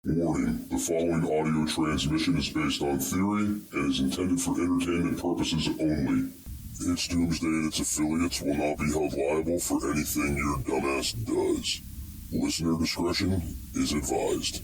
Warning, the following audio transmission is based on theory and is intended for entertainment purposes only. It's Doomsday and its affiliates will not be held liable for anything your dumbass does. Listener discretion is advised.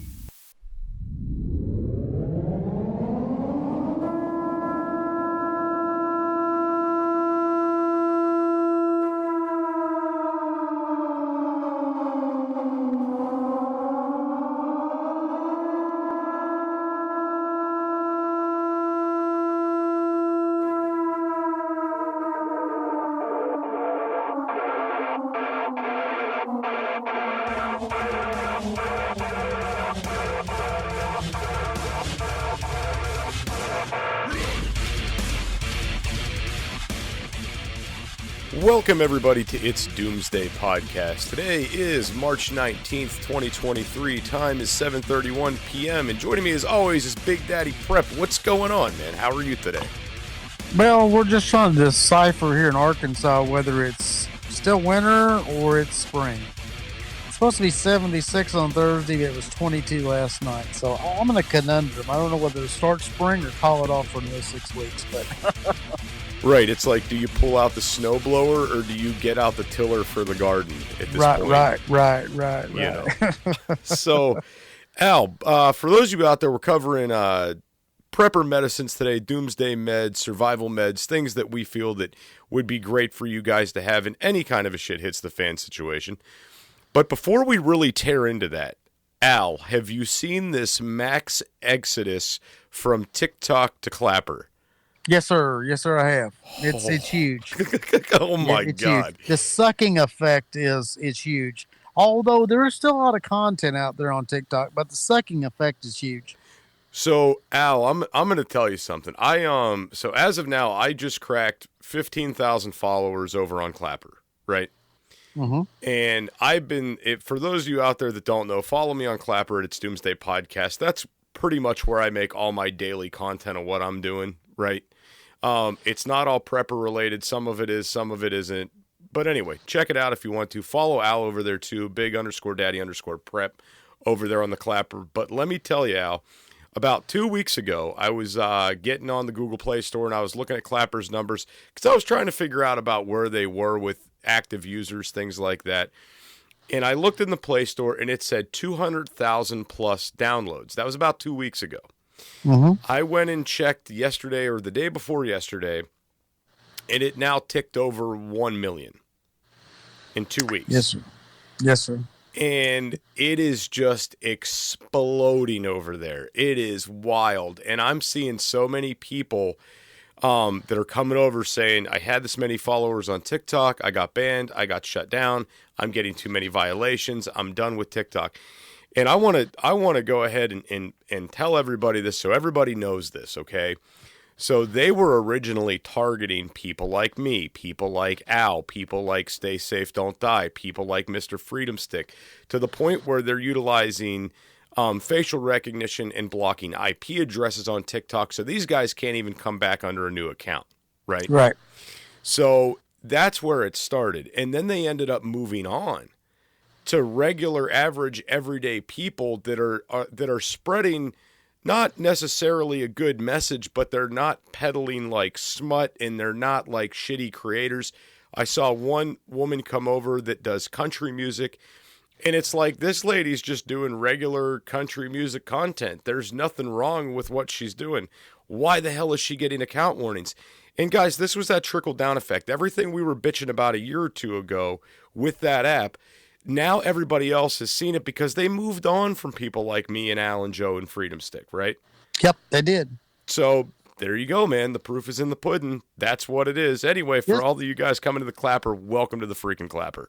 Welcome everybody to It's Doomsday Podcast. Today is March 19th, 2023. Time is 7:31 p.m. And joining me as always is Big Daddy Prep. What's going on, man? How are you today? Well, we're just trying to decipher here in Arkansas whether it's still winter or it's spring. It's supposed to be 76 on Thursday, but it was 22 last night. So I'm in a conundrum. I don't know whether to start spring or call it off for another 6 weeks. But Right, it's like, do you pull out the snowblower or do you get out the tiller for the garden at this point? Right. You know. So, Al, for those of you out there, we're covering prepper medicines today, doomsday meds, survival meds, things that we feel that would be great for you guys to have in any kind of a shit hits the fan situation. But before we really tear into that, Al, have you seen this max exodus from TikTok to Clapper? Yes, sir, I have. It's huge. Oh my God. Huge. The sucking effect is huge. Although there is still a lot of content out there on TikTok, but the sucking effect is huge. So, Al, I'm going to tell you something. So as of now, I just cracked 15,000 followers over on Clapper, right? Mm-hmm. And I've been, for those of you out there that don't know, follow me on Clapper at It's Doomsday Podcast. That's pretty much where I make all my daily content of what I'm doing, right? It's not all prepper related. Some of it is, some of it isn't. But anyway, check it out if you want to. Follow Al over there too, big_daddy_prep over there on the Clapper. But let me tell you, Al, about 2 weeks ago, I was getting on the Google Play Store and I was looking at Clapper's numbers because I was trying to figure out about where they were with active users, things like that. And I looked in the Play Store and it said 200,000 plus downloads. That was about 2 weeks ago. Mm-hmm. I went and checked yesterday or the day before yesterday, and it now ticked over 1 million in 2 weeks. Yes, sir. And it is just exploding over there. It is wild. And I'm seeing so many people that are coming over saying, I had this many followers on TikTok. I got banned. I got shut down. I'm getting too many violations. I'm done with TikTok. And I want to go ahead and tell everybody this so everybody knows this, okay? So they were originally targeting people like me, people like Al, people like Stay Safe, Don't Die, people like Mr. Freedom Stick, to the point where they're utilizing facial recognition and blocking IP addresses on TikTok, so these guys can't even come back under a new account, right? Right. So that's where it started. And then they ended up moving on to regular, average, everyday people that are spreading not necessarily a good message, but they're not peddling like smut and they're not like shitty creators. I saw one woman come over that does country music, and it's like this lady's just doing regular country music content. There's nothing wrong with what she's doing. Why the hell is she getting account warnings? And guys, this was that trickle-down effect. Everything we were bitching about a year or two ago with that app, now everybody else has seen it because they moved on from people like me and Al and Joe and Freedom Stick, right? Yep, they did. So there you go, man. The proof is in the pudding. That's what it is. Anyway, for all of you guys coming to the Clapper, welcome to the freaking Clapper.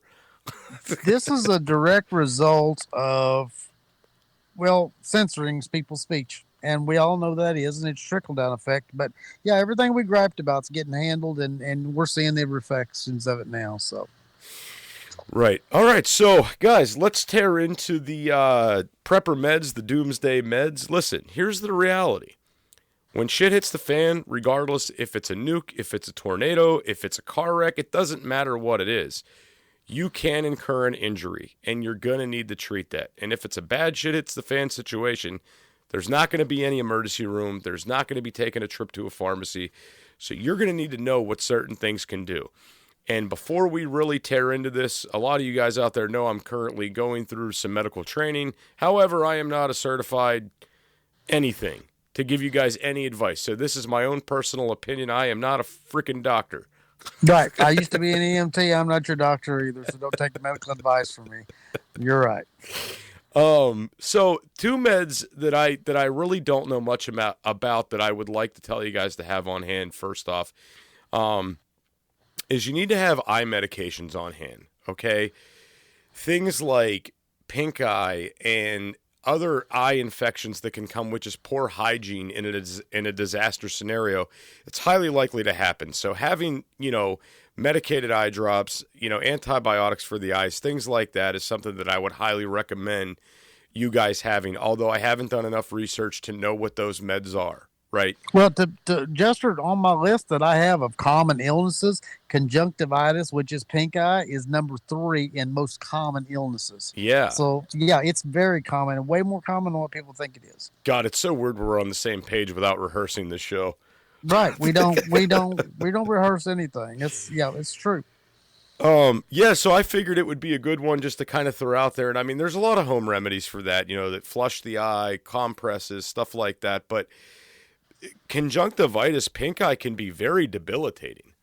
This is a direct result of, censoring people's speech. And we all know that is, and it's trickle-down effect. But, yeah, everything we griped about is getting handled, and we're seeing the reflections of it now, so. Right. All right. So, guys, let's tear into the prepper meds, the doomsday meds. Listen, here's the reality. When shit hits the fan, regardless if it's a nuke, if it's a tornado, if it's a car wreck, it doesn't matter what it is. you can incur an injury, and you're going to need to treat that. And if it's a bad shit hits the fan situation, there's not going to be any emergency room. There's not going to be taking a trip to a pharmacy. So you're going to need to know what certain things can do. And before we really tear into this, a lot of you guys out there know I'm currently going through some medical training. However, I am not a certified anything to give you guys any advice. So this is my own personal opinion. I am not a freaking doctor. Right. I used to be an EMT. I'm not your doctor either, so don't take the medical advice from me. You're right. So two meds that I really don't know much about that I would like to tell you guys to have on hand. First off, is you need to have eye medications on hand. Okay, things like pink eye and other eye infections that can come with just poor hygiene in a disaster scenario, it's highly likely to happen. So having, medicated eye drops, antibiotics for the eyes, things like that is something that I would highly recommend you guys having, although I haven't done enough research to know what those meds are, right? Well, Jester, on my list that I have of common illnesses, conjunctivitis, which is pink eye, is number 3 in most common illnesses. Yeah. So, yeah, it's very common and way more common than what people think it is. God, it's so weird we're on the same page without rehearsing this show. Right. We don't rehearse anything. It's true. So I figured it would be a good one just to kind of throw out there. And I mean, there's a lot of home remedies for that, that flush the eye, compresses, stuff like that. But conjunctivitis, pink eye can be very debilitating.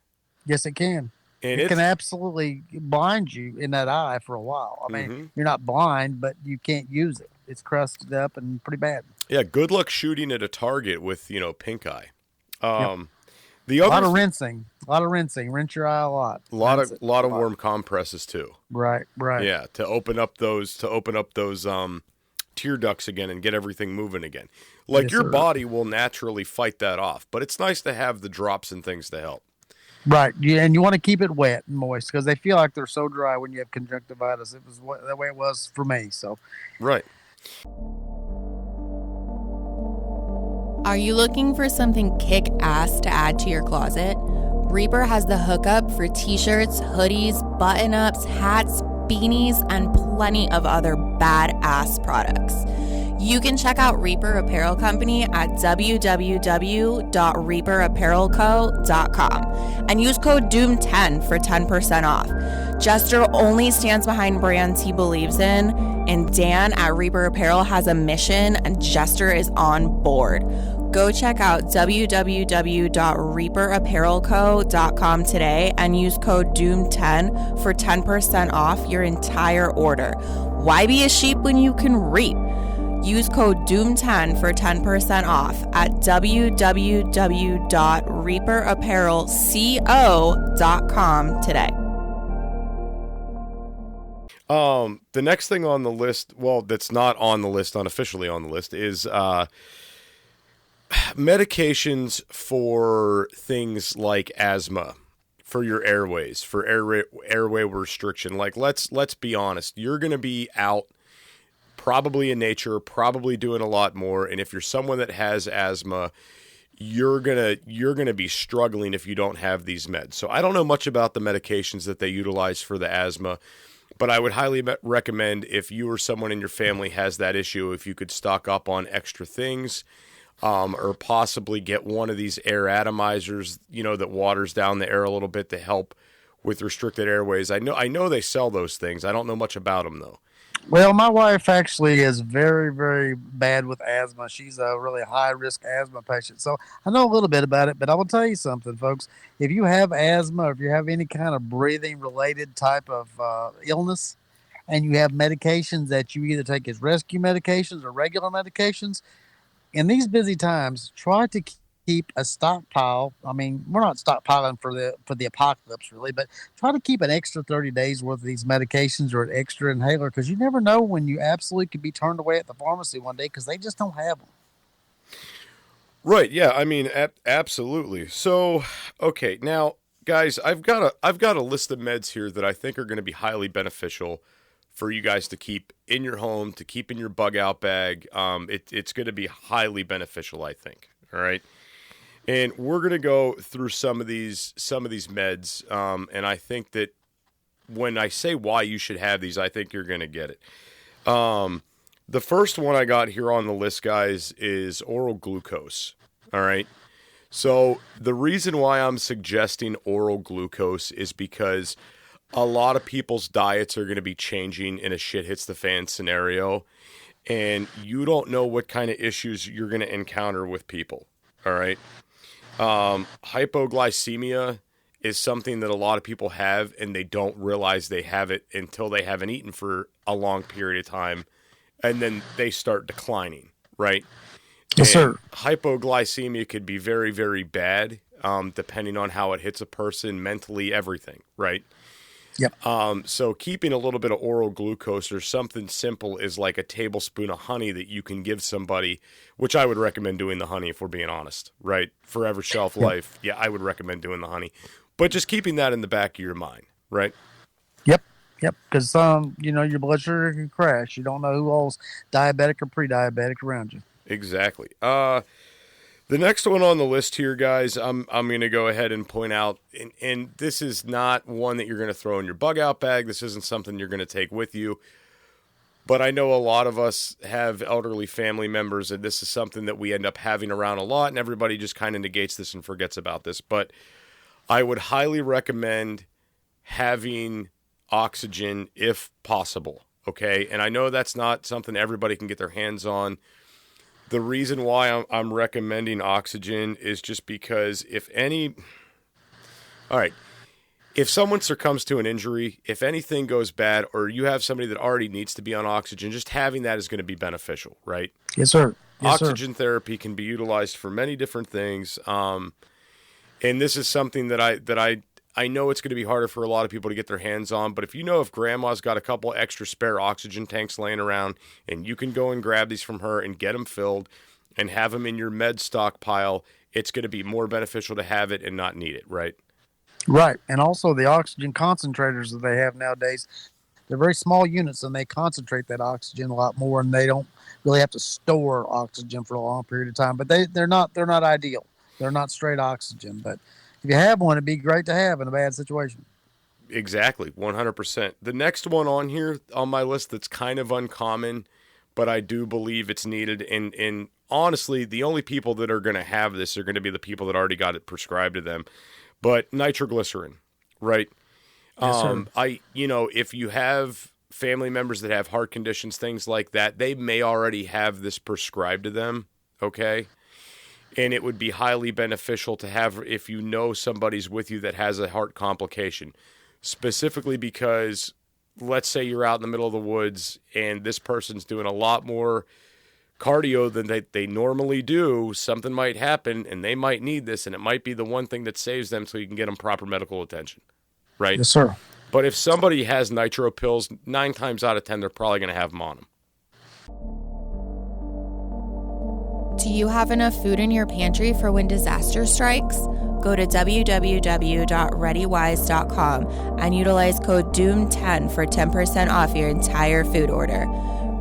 Yes, it can. And it can absolutely blind you in that eye for a while. I mean, You're not blind, but you can't use it. It's crusted up and pretty bad. Yeah. Good luck shooting at a target with, pink eye. Yep. A lot of rinsing. Rinse your eye a lot. A lot of warm compresses too. Right. Yeah, to open up those tear ducts again and get everything moving again. Like your body will naturally fight that off, but it's nice to have the drops and things to help. Right. Yeah, and you want to keep it wet and moist because they feel like they're so dry when you have conjunctivitis. It was the way it was for me. So. Right. Are you looking for something kick-ass to add to your closet? Reaper has the hookup for t-shirts, hoodies, button-ups, hats, beanies, and plenty of other badass products. You can check out Reaper Apparel Company at www.reaperapparelco.com and use code DOOM10 for 10% off. Jester only stands behind brands he believes in, and Dan at Reaper Apparel has a mission, and Jester is on board. Go check out www.reaperapparelco.com today and use code DOOM10 for 10% off your entire order. Why be a sheep when you can reap? Use code DOOM10 for 10% off at www.reaperapparelco.com today. The next thing on the list, well, that's not on the list, unofficially on the list, is medications for things like asthma, for your airways, for airway restriction. Like, let's be honest, you're going to be out probably in nature, probably doing a lot more, and if you're someone that has asthma, you're gonna be struggling if you don't have these meds. So I don't know much about the medications that they utilize for the asthma, but I would highly recommend, if you or someone in your family has that issue, if you could stock up on extra things, or possibly get one of these air atomizers, that waters down the air a little bit to help with restricted airways. I know they sell those things. I don't know much about them though. Well, my wife actually is very, very bad with asthma. She's a really high-risk asthma patient. So I know a little bit about it, but I will tell you something, folks. If you have asthma or if you have any kind of breathing-related type of illness and you have medications that you either take as rescue medications or regular medications, in these busy times, try to keep a stockpile. I mean, we're not stockpiling for the apocalypse really, but try to keep an extra 30 days worth of these medications or an extra inhaler, because you never know when you absolutely could be turned away at the pharmacy one day because they just don't have them. Right. Yeah. I mean, absolutely. So, okay. Now, guys, I've got a list of meds here that I think are going to be highly beneficial for you guys to keep in your home, to keep in your bug out bag. It's going to be highly beneficial, I think. All right. And we're going to go through some of these meds. And I think that when I say why you should have these, I think you're going to get it. The first one I got here on the list, guys, is oral glucose. All right. So the reason why I'm suggesting oral glucose is because a lot of people's diets are going to be changing in a shit hits the fan scenario, and you don't know what kind of issues you're going to encounter with people. All right. Hypoglycemia is something that a lot of people have, and they don't realize they have it until they haven't eaten for a long period of time, and then they start declining, right? Yes, sir. Hypoglycemia could be very, very bad, depending on how it hits a person, mentally, everything, right? Yep. So keeping a little bit of oral glucose or something simple is like a tablespoon of honey that you can give somebody, which I would recommend doing the honey if we're being honest, right? Forever shelf life. Yeah, I would recommend doing the honey. But just keeping that in the back of your mind, right? Yep. Because your blood sugar can crash. You don't know who all's diabetic or pre-diabetic around you. Exactly. The next one on the list here, guys, I'm going to go ahead and point out, and this is not one that you're going to throw in your bug out bag. This isn't something you're going to take with you. But I know a lot of us have elderly family members, and this is something that we end up having around a lot, and everybody just kind of negates this and forgets about this. But I would highly recommend having oxygen if possible, okay? And I know that's not something everybody can get their hands on. The reason why I'm recommending oxygen is just because if someone succumbs to an injury, if anything goes bad, or you have somebody that already needs to be on oxygen, just having that is going to be beneficial, right? Yes, sir. Oxygen therapy can be utilized for many different things. And this is something that I know it's going to be harder for a lot of people to get their hands on, but if grandma's got a couple extra spare oxygen tanks laying around, and you can go and grab these from her and get them filled and have them in your med stockpile, it's going to be more beneficial to have it and not need it, right? Right. And also the oxygen concentrators that they have nowadays, they're very small units, and they concentrate that oxygen a lot more, and they don't really have to store oxygen for a long period of time. But they're not ideal. They're not straight oxygen, but if you have one, it'd be great to have in a bad situation. Exactly, 100%. The next one on here on my list that's kind of uncommon, but I do believe it's needed. And honestly, the only people that are going to have this are going to be the people that already got it prescribed to them. But nitroglycerin, right? Yes, sir. If you have family members that have heart conditions, things like that, they may already have this prescribed to them, okay? And it would be highly beneficial to have if you know somebody's with you that has a heart complication. Specifically because, let's say you're out in the middle of the woods and this person's doing a lot more cardio than they normally do. Something might happen and they might need this, and it might be the one thing that saves them so you can get them proper medical attention, right? Yes, sir. But if somebody has nitro pills, 9 times out of 10, they're probably going to have them on them. Do you have enough food in your pantry for when disaster strikes? Go to www.readywise.com and utilize code DOOM10 for 10% off your entire food order.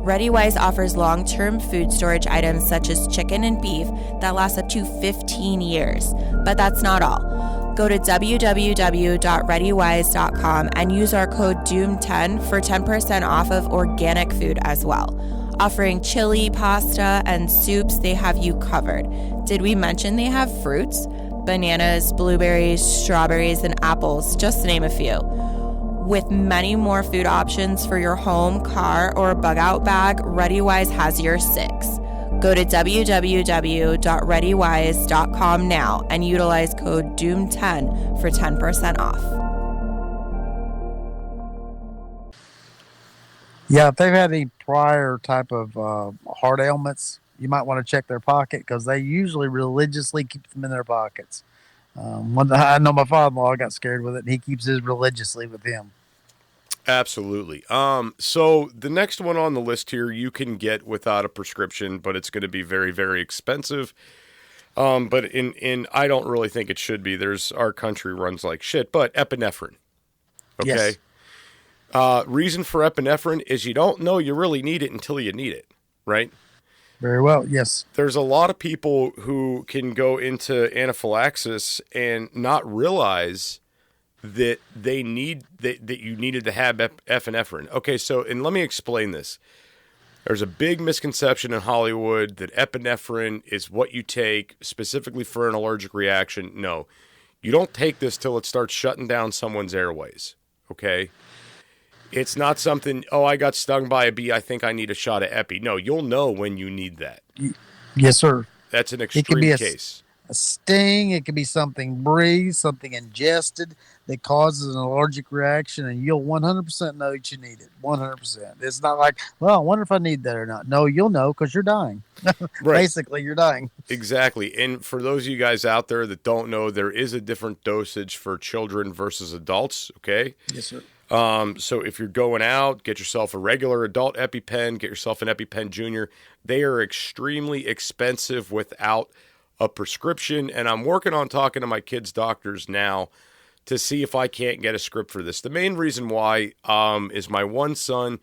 ReadyWise offers long-term food storage items such as chicken and beef that last up to 15 years. But that's not all. Go to www.readywise.com and use our code DOOM10 for 10% off of organic food as well. Offering chili, pasta, and soups, they have you covered. Did we mention they have fruits? Bananas, blueberries, strawberries, and apples, just to name a few. With many more food options for your home, car, or bug out bag, ReadyWise has your 6. Go to www.readywise.com now and utilize code DOOM10 for 10% off. Yeah, if they've had any prior type of heart ailments, you might want to check their pocket, because they usually religiously keep them in their pockets. I know my father-in-law got scared with it, and he keeps his religiously with him. Absolutely. So the next one on the list here you can get without a prescription, but it's going to be very, very expensive. But I don't really think it should be. Our country runs like shit, but epinephrine. Okay. Yes. Reason for epinephrine is you don't know you really need it until you need it, right? Very well, yes. There's a lot of people who can go into anaphylaxis and not realize that they need that you needed to have epinephrine. Okay, so and let me explain this. There's a big misconception in Hollywood that epinephrine is what you take specifically for an allergic reaction. No, you don't take this till it starts shutting down someone's airways. Okay, it's not something. Oh, I got stung by a bee. I think I need a shot of epi. No, you'll know when you need that. Yes, sir. That's an extreme case. A sting, it could be something breathed, something ingested that causes an allergic reaction, and you'll 100% know that you need it. 100%. It's not like, well, I wonder if I need that or not. No, you'll know because you're dying. Right. Basically, you're dying. Exactly. And for those of you guys out there that don't know, there is a different dosage for children versus adults. Okay. Yes, sir. So if you're going out, get yourself a regular adult EpiPen, get yourself an EpiPen Junior. They are extremely expensive without a prescription, and I'm working on talking to my kids' doctors now to see if I can't get a script for this. The main reason why is my one son,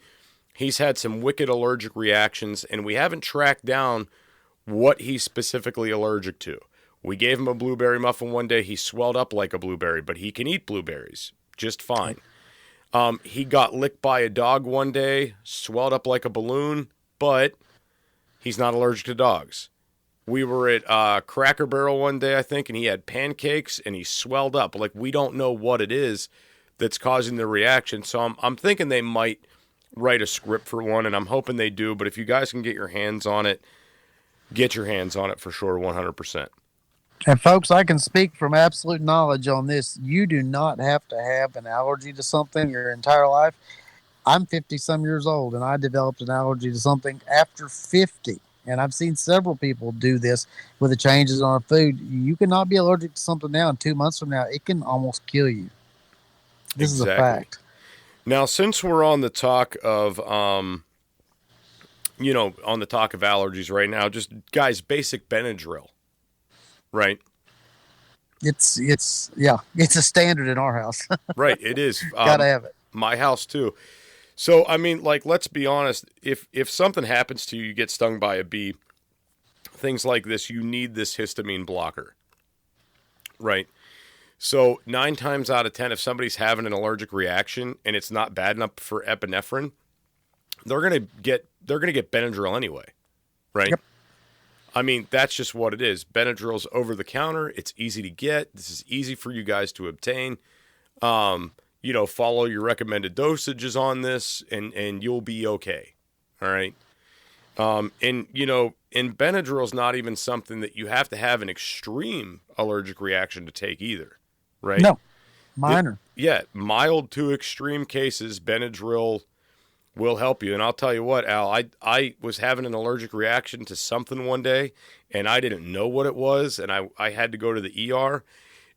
he's had some wicked allergic reactions, and we haven't tracked down what he's specifically allergic to. We gave him a blueberry muffin one day. He swelled up like a blueberry, but he can eat blueberries just fine. He got licked by a dog one day, swelled up like a balloon, but he's not allergic to dogs. We were at Cracker Barrel one day, I think, and he had pancakes, and he swelled up. Like, we don't know what it is that's causing the reaction. So I'm thinking they might write a script for one, and I'm hoping they do. But if you guys can get your hands on it, get your hands on it for sure, 100%. And folks, I can speak from absolute knowledge on this. You do not have to have an allergy to something your entire life. I'm 50-some years old, and I developed an allergy to something after 50. And I've seen several people do this with the changes on food. You cannot be allergic to something now, and 2 months from now, it can almost kill you. This is a fact. Now, since we're on the talk of, on the talk of allergies right now, just guys, basic Benadryl, right? It's a standard in our house. Right, it is. Gotta have it. My house too. So, I mean, like, let's be honest. If something happens to you, you get stung by a bee, things like this, you need this histamine blocker, right? So 9 times out of 10, if somebody's having an allergic reaction and it's not bad enough for epinephrine, they're gonna get Benadryl anyway, right? Yep. I mean, that's just what it is. Benadryl's over the counter. It's easy to get. This is easy for you guys to obtain. Follow your recommended dosages on this, and you'll be okay. All right. And Benadryl's not even something that you have to have an extreme allergic reaction to take either, right? No, minor. Mild to extreme cases, Benadryl will help you. And I'll tell you what, Al, I was having an allergic reaction to something one day, and I didn't know what it was, and I had to go to the ER.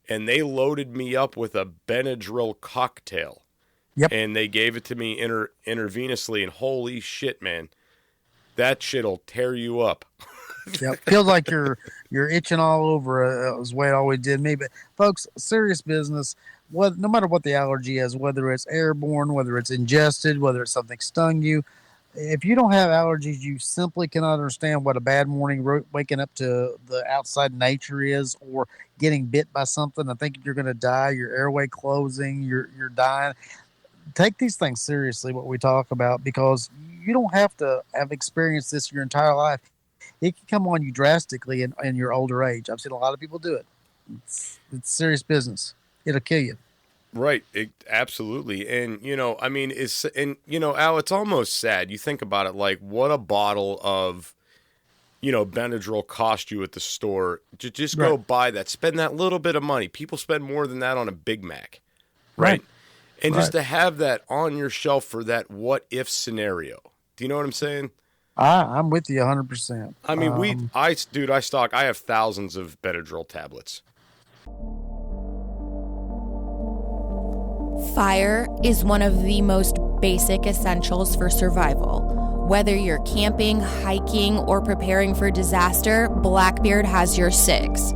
And they loaded me up with a Benadryl cocktail. Yep. And they gave it to me intravenously. And holy shit, man, that shit'll tear you up. Yep. Feels like you're itching all over. Is the way it always did me. But folks, serious business. No matter what the allergy is, whether it's airborne, whether it's ingested, whether it's something stung you, if you don't have allergies, you simply cannot understand what a bad morning waking up to the outside nature is, or getting bit by something and thinking you're going to die, your airway closing, you're dying. Take these things seriously, what we talk about, because you don't have to have experienced this your entire life. It can come on you drastically in your older age. I've seen a lot of people do it. It's serious business. It'll kill you. Right. Absolutely. And, Al, it's almost sad. You think about it, like, what a bottle of, Benadryl cost you at the store. Just go buy that. Spend that little bit of money. People spend more than that on a Big Mac. Right. And just to have that on your shelf for that what if scenario. Do you know what I'm saying? I'm with you 100%. I mean, I have thousands of Benadryl tablets. Fire is one of the most basic essentials for survival. Whether you're camping, hiking, or preparing for disaster, Blackbeard has your six.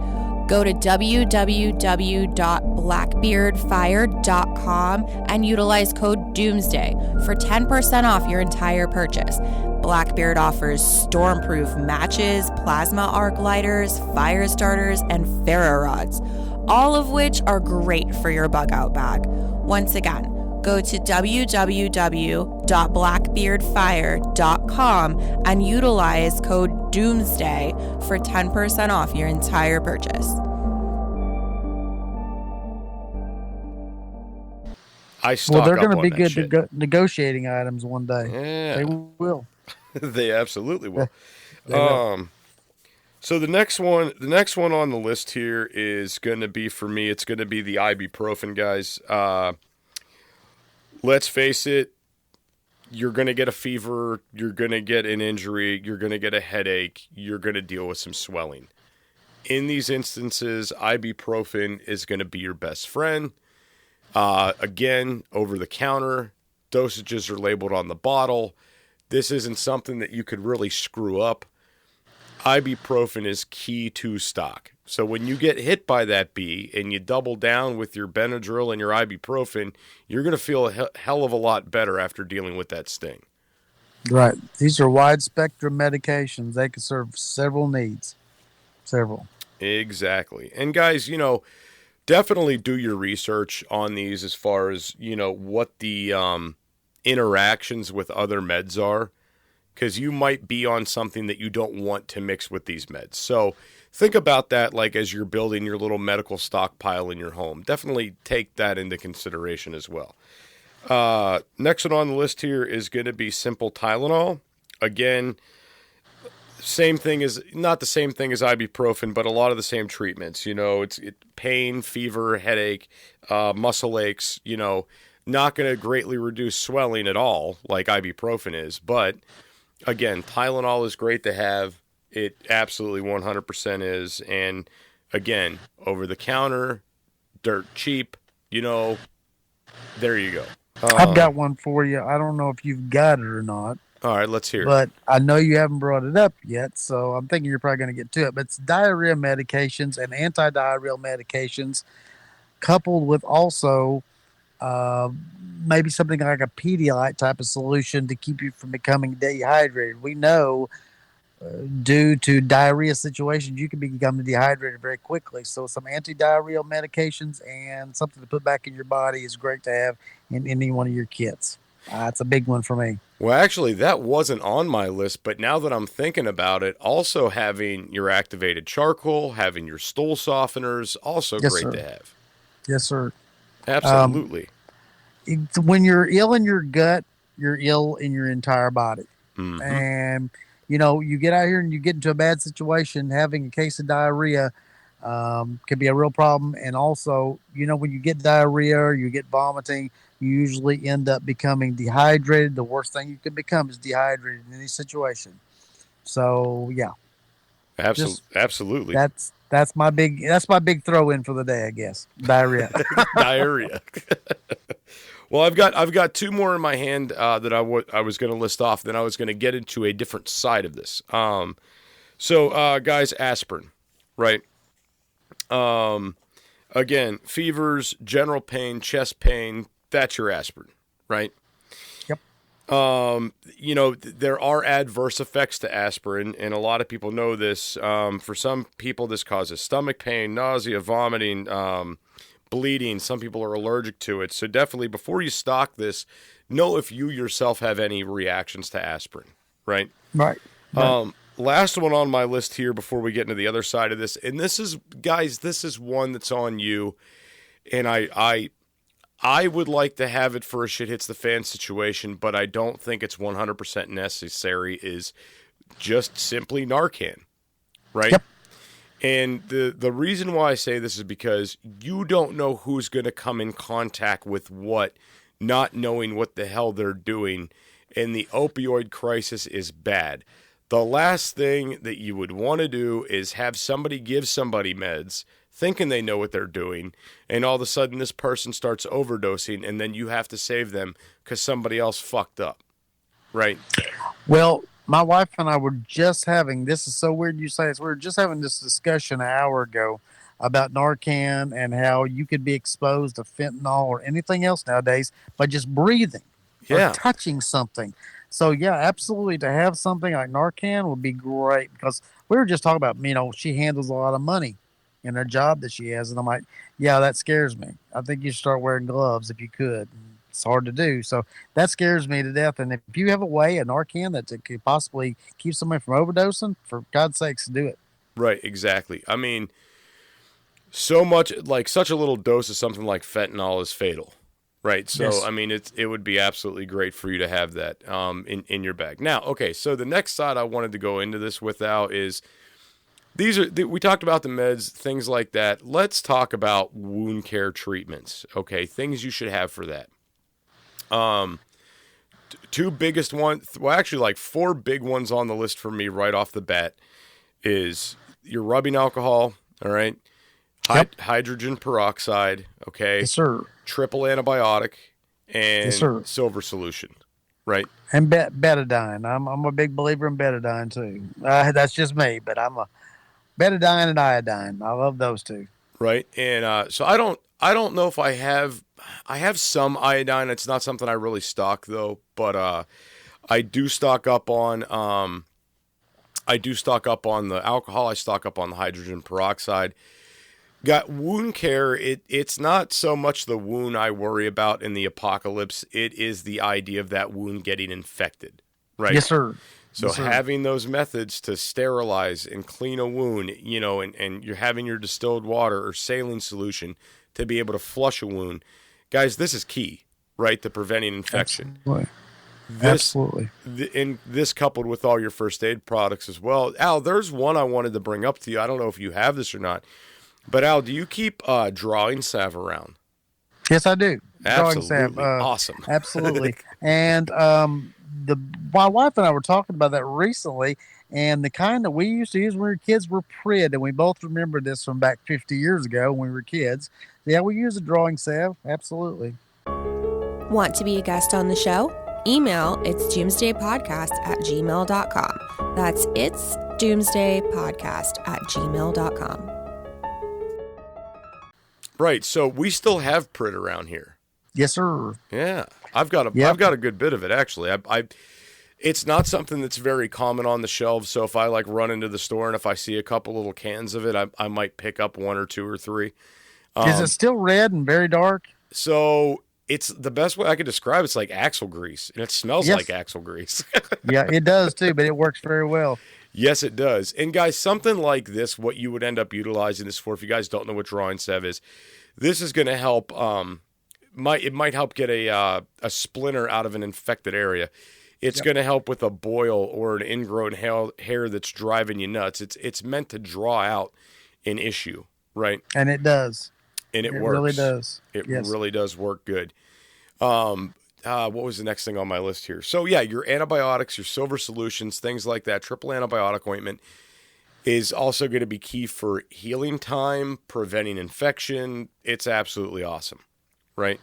Go to www.blackbeardfire.com and utilize code DoomsDay for 10% off your entire purchase. Blackbeard offers stormproof matches, plasma arc lighters, fire starters, and ferro rods. all of which are great for your bug out bag. Once again, go to www.blackbeardfire.com and utilize code DoomsDay for 10% off your entire purchase. Well, they're going to be good negotiating items one day. Yeah. They will. They absolutely will. They will. So the next one on the list here is going to be, for me, it's going to be the ibuprofen, guys. Let's face it, you're going to get a fever, you're going to get an injury, you're going to get a headache, you're going to deal with some swelling. In these instances, ibuprofen is going to be your best friend. Again, over the counter, dosages are labeled on the bottle. This isn't something that you could really screw up. Ibuprofen is key to stock. So when you get hit by that bee and you double down with your Benadryl and your ibuprofen, you're going to feel a hell of a lot better after dealing with that sting. Right. These are wide spectrum medications. They can serve several needs. Several. Exactly. And guys, definitely do your research on these as far as, what the interactions with other meds are, because you might be on something that you don't want to mix with these meds. So think about that, like as you're building your little medical stockpile in your home. Definitely take that into consideration as well. Next one on the list here is going to be simple Tylenol. Again, not the same thing as ibuprofen, but a lot of the same treatments. It's pain, fever, headache, muscle aches. Not going to greatly reduce swelling at all, like ibuprofen is. But again, Tylenol is great to have. It absolutely 100% is. And again, over the counter, dirt cheap. There you go. I've got one for you. I don't know if you've got it or not. All right, let's hear it. But I know you haven't brought it up yet, so I'm thinking you're probably going to get to it. But it's diarrhea medications and antidiarrheal medications, coupled with also maybe something like a Pedialyte type of solution to keep you from becoming dehydrated. We know due to diarrhea situations, you can become dehydrated very quickly. So some antidiarrheal medications and something to put back in your body is great to have in any one of your kits. It's a big one for me. Well, actually, that wasn't on my list, but now that I'm thinking about it, also having your activated charcoal, having your stool softeners, also Yes, great sir. to have. Yes, sir. Absolutely. When you're ill in your gut, you're ill in your entire body. Mhm. And, you get out here and you get into a bad situation, having a case of diarrhea can be a real problem. And also, when you get diarrhea or you get vomiting, you usually end up becoming dehydrated. The worst thing you can become is dehydrated in any situation. So, yeah. Absolutely. That's my big throw in for the day, I guess. Diarrhea. Diarrhea. Well, I've got two more in my hand that I was going to list off. Then I was going to get into a different side of this. So, guys, aspirin, right? Again, fevers, general pain, chest pain. That's your aspirin, right? Yep. There are adverse effects to aspirin, and a lot of people know this. For some people, this causes stomach pain, nausea, vomiting, bleeding. Some people are allergic to it. So definitely, before you stock this, know if you yourself have any reactions to aspirin, right? Right. Last one on my list here before we get into the other side of this, and this is one that's on you, and I would like to have it for a shit hits the fan situation, but I don't think it's 100% necessary, is just simply Narcan, right? Yep. And the reason why I say this is because you don't know who's going to come in contact with what, not knowing what the hell they're doing, and the opioid crisis is bad. The last thing that you would want to do is have somebody give somebody meds thinking they know what they're doing, and all of a sudden this person starts overdosing, and then you have to save them because somebody else fucked up, right? Well, my wife and I were just having, this is so weird you say this, we were just having this discussion an hour ago about Narcan and how you could be exposed to fentanyl or anything else nowadays by just breathing or touching something. So, yeah, absolutely, to have something like Narcan would be great, because we were just talking about, she handles a lot of money. in her job that she has. And I'm like, yeah, that scares me. I think you should start wearing gloves if you could. It's hard to do. So that scares me to death. And if you have a way, a Narcan that could possibly keep somebody from overdosing, for God's sakes, do it. Right, exactly. I mean, so much, like such a little dose of something like fentanyl is fatal. Right. So, Yes. I mean, it would be absolutely great for you to have that in your bag. Now, okay, so the next side I wanted to go into this with, Al, is we talked about the meds, things like that. Let's talk about wound care treatments, okay? Things you should have for that. Two biggest ones, well, actually like four big ones on the list for me right off the bat is your rubbing alcohol, all right? Yep. Hydrogen peroxide, okay? Yes, sir. Triple antibiotic, and Yes, sir. silver solution, right? And betadine. I'm a big believer in betadine too. That's just me, but I'm a betadine and iodine. I love those two. Right. And so I don't know if I have some iodine. It's not something I really stock though, but I do stock up on the alcohol. I stock up on the hydrogen peroxide. Got wound care. It's not so much the wound I worry about in the apocalypse. It is the idea of that wound getting infected. Right. Yes, sir. So Yes, sir. having those methods to sterilize and clean a wound, you know, and you're having your distilled water or saline solution to be able to flush a wound. Guys, this is key, right, to preventing infection. Absolutely. And this coupled with all your first aid products as well. Al, there's one I wanted to bring up to you. I don't know if you have this or not. But Al, do you keep drawing salve around? Yes, I do. Drawing Absolutely. salve. Awesome. Absolutely. And my wife and I were talking about that recently, and the kind that we used to use when we were kids were Prid, and we both remember this from back 50 years ago when we were kids. Yeah, we use a drawing salve. Absolutely. Want to be a guest on the show? Email it's doomsdaypodcast@gmail.com. That's it's doomsdaypodcast@gmail.com. Right. So we still have Prid around here. Yes, sir. Yeah, I've got a good bit of it actually. It's not something that's very common on the shelves. So if I like run into the store and if I see a couple little cans of it, I might pick up one or two or three. Is it still red and very dark? So it's the best way I could describe. It's like axle grease, and it smells like axle grease. Yeah, it does too, but it works very well. Yes, it does. And guys, something like this, what you would end up utilizing this for, if you guys don't know what drawing salve is, this is going to help. It might help get a splinter out of an infected area. It's going to help with a boil or an ingrown hair that's driving you nuts. It's meant to draw out an issue, right? And it does. And it works. It really does. It Yes. really does work good. What was the next thing on my list here? So yeah, your antibiotics, your silver solutions, things like that. Triple antibiotic ointment is also going to be key for healing time, preventing infection. It's absolutely awesome, right?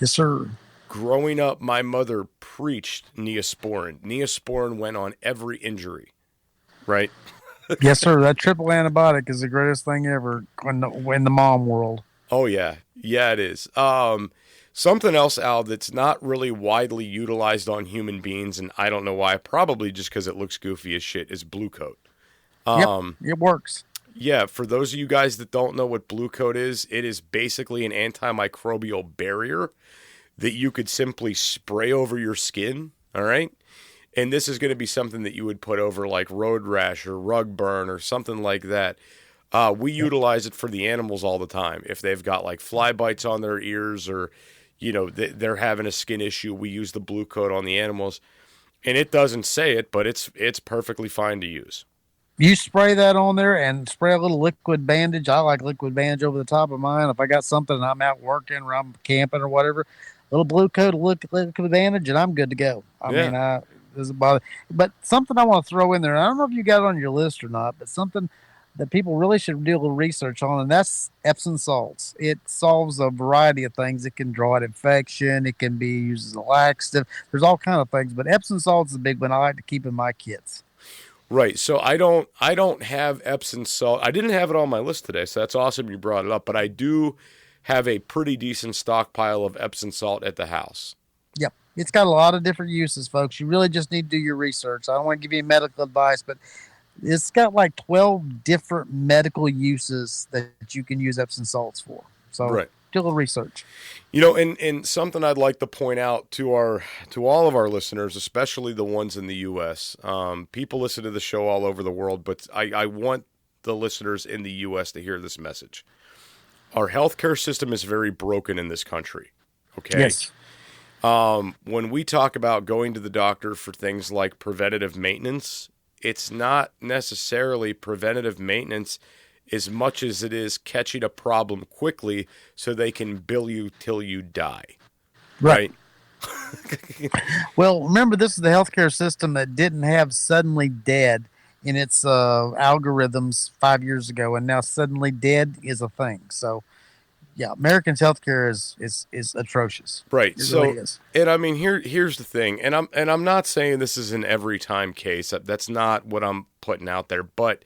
Yes, sir. Growing up, my mother preached Neosporin. Neosporin went on every injury, right? Yes, sir. That triple antibiotic is the greatest thing ever in the mom world. Oh yeah, yeah, it is. Something else, Al, that's not really widely utilized on human beings, and I don't know why. Probably just because it looks goofy as shit. Is Blue Coat. Yep, it works. Yeah, for those of you guys that don't know what Blue Coat is, it is basically an antimicrobial barrier that you could simply spray over your skin. All right. And this is going to be something that you would put over like road rash or rug burn or something like that. We utilize it for the animals all the time. If they've got like fly bites on their ears or, you know, they're having a skin issue, we use the Blue Coat on the animals. And it doesn't say it, but it's perfectly fine to use. You spray that on there and spray a little liquid bandage. I like liquid bandage over the top of mine. If I got something and I'm out working or I'm camping or whatever, little Blue Coat, liquid bandage, and I'm good to go. I mean, doesn't bother. But something I want to throw in there, and I don't know if you got it on your list or not, but something that people really should do a little research on, and that's Epsom salts. It solves a variety of things. It can draw out infection. It can be used as a laxative. There's all kind of things, but Epsom salts is a big one I like to keep in my kits. Right. So I don't have Epsom salt. I didn't have it on my list today, so that's awesome you brought it up. But I do have a pretty decent stockpile of Epsom salt at the house. Yep. It's got a lot of different uses, folks. You really just need to do your research. I don't want to give you medical advice, but It's got like 12 different medical uses that you can use Epsom salts for. So Right. do a little research. You know, and something I'd like to point out to all of our listeners, especially the ones in the U.S. People listen to the show all over the world, but I want the listeners in the U.S. to hear this message. Our healthcare system is very broken in this country. Okay. Yes. When we talk about going to the doctor for things like preventative maintenance, it's not necessarily preventative maintenance as much as it is catching a problem quickly so they can bill you till you die. Right? Well, remember, this is the healthcare system that didn't have suddenly dead in its algorithms 5 years ago, and now suddenly dead is a thing. So, yeah, Americans' healthcare is atrocious. Right. It So, really is. and I mean, here's the thing, and I'm not saying this is an every time case. That's not what I'm putting out there. But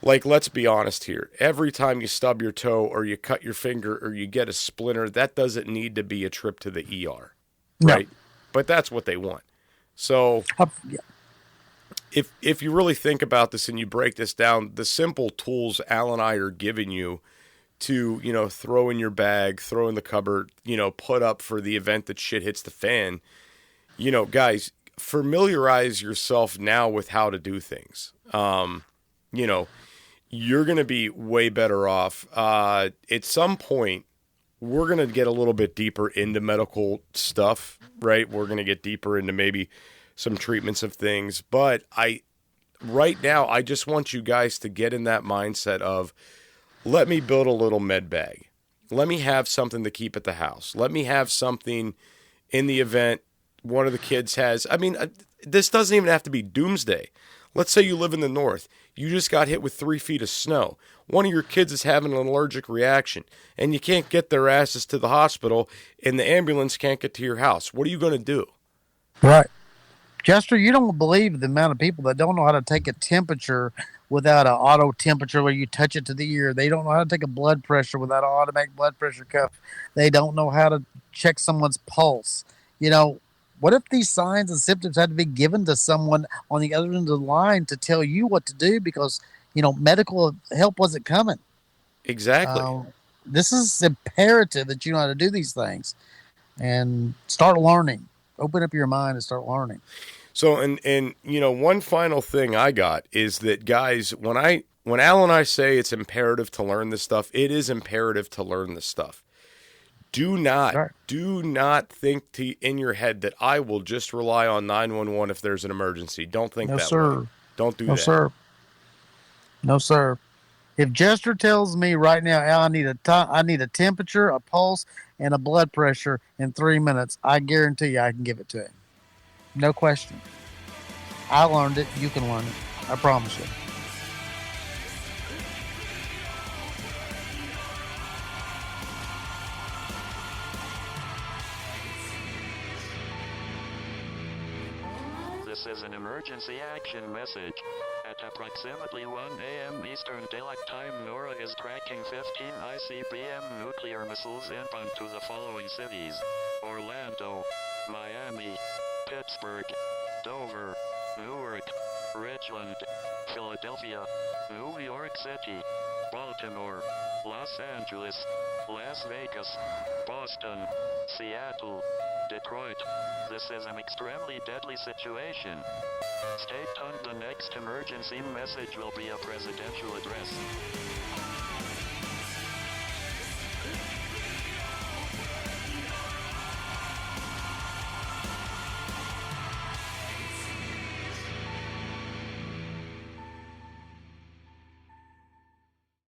like, let's be honest here. Every time you stub your toe or you cut your finger or you get a splinter, that doesn't need to be a trip to the ER. Right. No. But that's what they want. So Yeah. if you really think about this and you break this down, the simple tools Al and I are giving you to, throw in your bag, throw in the cupboard, put up for the event that shit hits the fan, guys, familiarize yourself now with how to do things. You're going to be way better off. At some point, we're going to get a little bit deeper into medical stuff, right? We're going to get deeper into maybe some treatments of things. But right now, I just want you guys to get in that mindset of, let me build a little med bag. Let me have something to keep at the house. Let me have something in the event one of the kids has. I mean, this doesn't even have to be doomsday. Let's say you live in the north. You just got hit with 3 feet of snow. One of your kids is having an allergic reaction, and you can't get their asses to the hospital, and the ambulance can't get to your house. What are you going to do? Right. Jester, you don't believe the amount of people that don't know how to take a temperature without an auto temperature where you touch it to the ear. They don't know how to take a blood pressure without an automatic blood pressure cuff. They don't know how to check someone's pulse. What if these signs and symptoms had to be given to someone on the other end of the line to tell you what to do because, medical help wasn't coming? Exactly. This is imperative that you know how to do these things and start learning. Open up your mind and start learning. So, and one final thing I got is that, guys, when Al and I say it's imperative to learn this stuff, it is imperative to learn this stuff. Do not think in your head that I will just rely on 911 if there's an emergency. Don't think that way. Don't do that. No, sir. No, sir. If Jester tells me right now, Al, I need a temperature, a pulse, and a blood pressure in 3 minutes, I guarantee you I can give it to him. No question. I learned it. You can learn it. I promise you. This is an emergency action message. At approximately 1 a.m. Eastern Daylight Time, NORAD is tracking 15 ICBM nuclear missiles inbound to the following cities: Orlando, Miami, Pittsburgh, Dover, Newark, Richland, Philadelphia, New York City, Baltimore, Los Angeles, Las Vegas, Boston, Seattle, Detroit. This is an extremely deadly situation. Stay tuned. The next emergency message will be a presidential address.